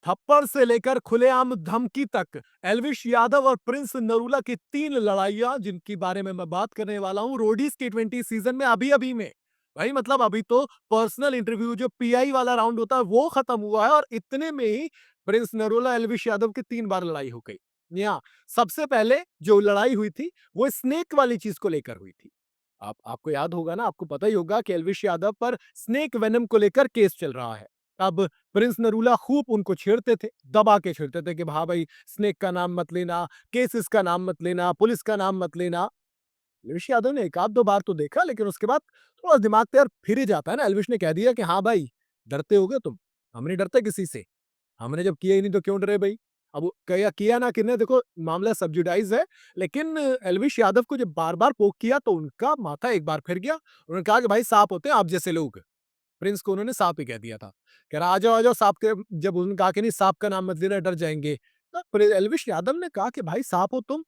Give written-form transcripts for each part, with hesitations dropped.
थप्पड़ से लेकर खुलेआम धमकी तक एल्विश यादव और प्रिंस नरूला की 3 लड़ाइयां जिनकी बारे में मैं बात करने वाला हूं रोडीज T20 सीजन में अभी-अभी में। भाई मतलब अभी तो पर्सनल इंटरव्यू जो पीआई वाला राउंड होता है वो खत्म हुआ है और इतने में ही प्रिंस नरूला एल्विश यादव की 3 बार लड़ाई हो गई। यहाँ सबसे पहले जो लड़ाई हुई थी वो स्नेक वाली चीज को लेकर हुई थी। आपको याद होगा ना, आपको पता ही होगा कि एल्विश यादव पर स्नेक वेनम को लेकर केस चल रहा है। अब प्रिंस नरूला खूब उनको छेड़ते थे, दबा के छेड़ते थे कि हाँ भाई स्नेक का नाम मत लेना, केसेस का नाम मत लेना, पुलिस का नाम मत लेना। एल्विश यादव ने एक आध दो बार तो देखा, लेकिन उसके बाद थोड़ा दिमाग तो यार फिर ही जाता है ना। एल्विश ने कह दिया कि हाँ भाई, डरते होगे तुम, हम नहीं डरते किसी से, हमने जब किया ही नहीं तो क्यों डरे भाई। अब वो किया किया ना किया, देखो मामला सब्जुडाइज है, लेकिन एल्विश यादव को जब बार बार पोक किया तो उनका माथा एक बार फिर गया। उन्होंने कहा कि भाई सांप होते हैं आप जैसे लोग। प्रिंस को उन्होंने सांप ही कह दिया था। कह रहा आ जाओ सांप के। जब उन्होंने कहा कि नहीं सांप का नाम मत लेना डर जाएँगे, तो एल्विश यादव ने कहा कि भाई सांप हो तुम।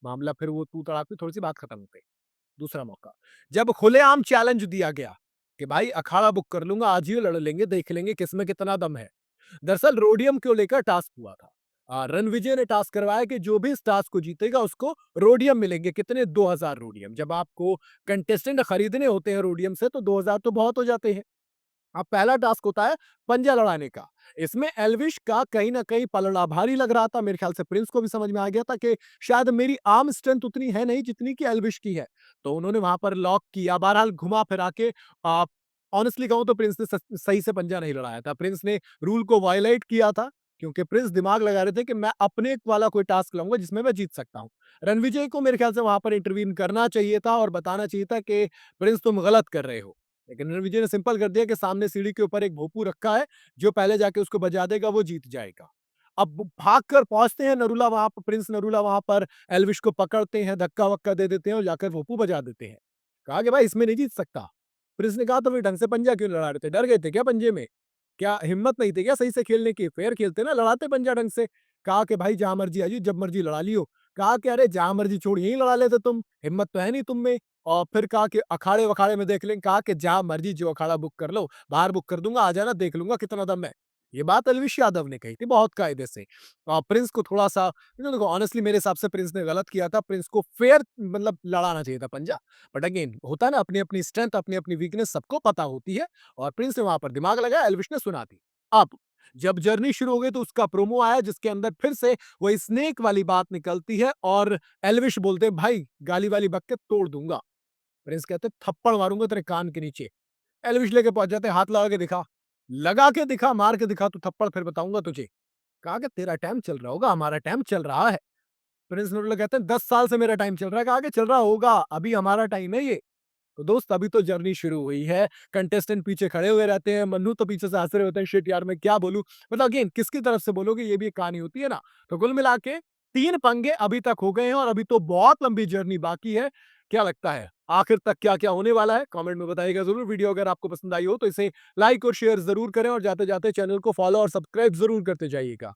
मामला फिर वो तू तड़ाक में थोड़ी-सी बात खत्म हो गई। दूसरा मौका, जब खुलेआम चैलेंज दिया गया कि भाई अखाड़ा बुक कर लूँगा, आज ही लड़ लेंगे, देख लेंगे किसमें कितना दम है। दरअसल रोडियम को लेकर टास्क हुआ था। रणविजय ने टास्क करवाया कि जो भी इस टास्क को जीतेगा उसको रोडियम मिलेंगे। कितने? 2000 रोडियम। जब आपको कंटेस्टेंट खरीदने होते हैं रोडियम से तो 2000 तो बहुत हो जाते हैं। अब पहला टास्क होता है पंजा लड़ाने का। इसमें एल्विश का कहीं न कहीं पलड़ा भारी लग रहा था। मेरे ख्याल से प्रिंस को भी समझ में आ गया था कि शायद मेरी आर्म स्ट्रेंथ उतनी है नहीं जितनी कि एल्विश की है। तो उन्होंने वहाँ पर लॉक किया। बहरहाल घुमा-फिरा के ऑनेस्टली कहूँ तो प्रिंस ने सही से पंजा नहीं लड़ाया था। प्रिंस ने रूल को वायलेट किया था, क्योंकि प्रिंस दिमाग लगा रहे थे कि मैं अपने वाला कोई टास्क लाऊँगा जिसमें मैं जीत सकता हूँ। रणविजय को मेरे ख्याल से वहाँ पर इंटरवीन करना चाहिए था और बताना चाहिए था कि प्रिंस तुम गलत कर रहे हो। लेकिन रणविजय ने सिंपल कर दिया कि सामने सीढ़ी के ऊपर एक भोपू रखा है, जो पहले जाके उसको बजा देगा वो जीत जाएगा। अब भागकर पहुँचते हैं नरूला वहाँ पर, प्रिंस नरूला वहाँ पर एल्विश को पकड़ते हैं, धक्का-वक्का दे देते हैं और जाकर भोपू बजा देते हैं। कहा कि भाई इसमें नहीं जीत सकता। प्रिंस ने कहा तो फिर ढंग से पंजा क्यों लड़ा रहे थे? डर गए थे क्या पंजे में? क्या हिम्मत नहीं थी क्या सही से खेलने की? फेयर खेलते ना, लड़ाते पंजा ढंग से। कहा कि भाई जहाँ मर्जी आ जाइए, जब मर्जी लड़ा लियो। कहा कि अरे जहाँ मर्जी छोड़ यहीं लड़ा लेते तुम, हिम्मत तो है नहीं तुम में। और फिर कहा कि अखाड़े-वखाड़े में देख लेंगे। कहा कि जहाँ मर्जी जो अखाड़ा बुक कर लो, बाहर बुक कर दूँगा, आ जाना देख लूँगा कितना दम है। ये बात एल्विश यादव ने कही थी बहुत कायदे से। प्रिंस को थोड़ा-सा देखो ऑनेस्टली मेरे हिसाब से प्रिंस ने गलत किया था। प्रिंस को फेयर मतलब लड़ाना चाहिए था पंजा। बट अगेन होता है ना, अपनी-अपनी स्ट्रेंथ, अपनी-अपनी वीकनेस सबको पता होती है और प्रिंस ने वहाँ पर दिमाग लगाया, एल्विश ने सुना दी। अब जब जर्नी शुरू हो गई तो उसका प्रोमो आया जिसके अंदर फिर से वही स्नेक वाली बात निकलती है और एल्विश बोलते हैं भाई गाली वाली बक के तोड़ दूँगा। प्रिंस कहते थप्पड़ मारूँगा तेरे कान के नीचे। एल्विश लेके पहुँच जाते हैं, हाथ लगा के दिखा। लगा के दिखा, मार के दिखा तू थप्पड़ फिर बताऊँगा तुझे। कहा कि तेरा टाइम चल रहा होगा, हमारा टाइम चल रहा है। प्रिंस नरूला कहते हैं 10 साल से मेरा टाइम चल रहा है। कहा कि चल रहा होगा, अभी हमारा टाइम है ये। तो दोस्त अभी तो जर्नी शुरू हुई है। कंटेस्टेंट पीछे खड़े हुए रहते हैं, मन्नू तो पीछे से हँस रहे होते हैं, शिट यार मैं क्या बोलूँ? मतलब अगेन किसकी तरफ से बोलोगे ये भी एक कहानी होती है ना। तो कुल मिला के 3 पंगे अभी तक हो गए हैं और अभी तो बहुत लंबी जर्नी बाकी है। क्या लगता है आखिर तक क्या-क्या होने वाला है? कमेंट में बताइएगा ज़रूर। वीडियो अगर आपको पसंद आई हो तो इसे लाइक और शेयर ज़रूर करें और जाते-जाते चैनल को फॉलो और सब्सक्राइब ज़रूर करते जाइएगा।